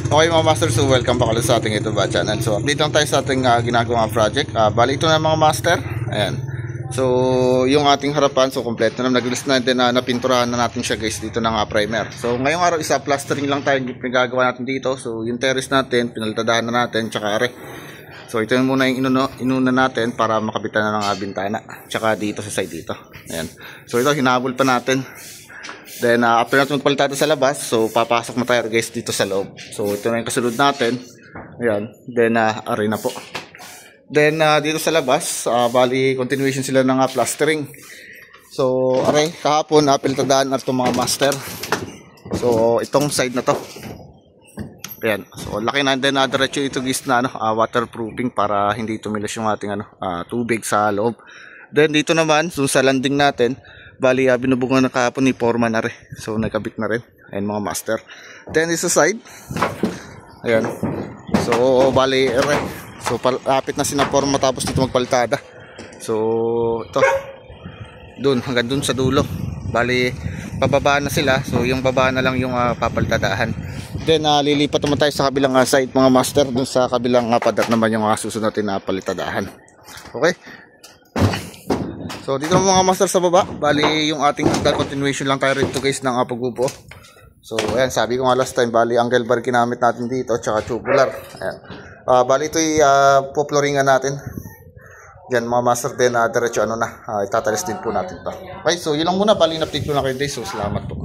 Okay mga master, so welcome back ulit sa ating YouTube channel. So update lang tayo sa ating ginagawang project. Bali ito na mga master. Ayan. So yung ating harapan, so kompleto na. Nag-list natin na napinturahan na natin siya guys dito ng primer. So ngayong araw isa plastering lang tayo pinagagawa natin dito. So yung terrace natin, pinalitadahan na natin, tsaka are. So ito muna yung inuna natin para makabitan na ng bintana. Tsaka dito sa side dito. Ayan. So ito hinabol pa natin. Then after natin magpalitada sa labas, so papasok na tayo guys dito sa loob. So ito na yung kasunod natin. Ayan. Then aray na po. Then dito sa labas, bali continuation sila ng plastering. So aray, kahapon palitadaan na itong mga master. So itong side na to. Ayan. So laki na, then diretso ito guys na waterproofing para hindi tumilas yung ating tubig sa loob. Then dito naman, so sa landing natin, bali binubugan na kahapon ni Foreman na rin. So nagkabit na rin. Ayan mga master. Then this side. Ayan. So bali so lapit na sina Foreman matapos dito magpalitada. So ito. Doon hanggang doon sa dulo. Bali pababa na sila. So yung baba na lang yung papalitadahan. Then lilipat naman tayo sa kabilang side mga master. Doon sa kabilang padat naman yung susunod na palitadahan. Okay. So dito mga master sa baba, bali yung ating continuation lang tayo rito guys ng pagbubuo. So ayan, sabi ko nga last time, bali angle bar ginamit natin dito tsaka tubular. Ayan. Bali ito po-flooringan natin. Diyan mga master, din diretso itatalis din po natin to. Okay, so yun lang muna, bali na-update ko na kayo guys. So salamat po.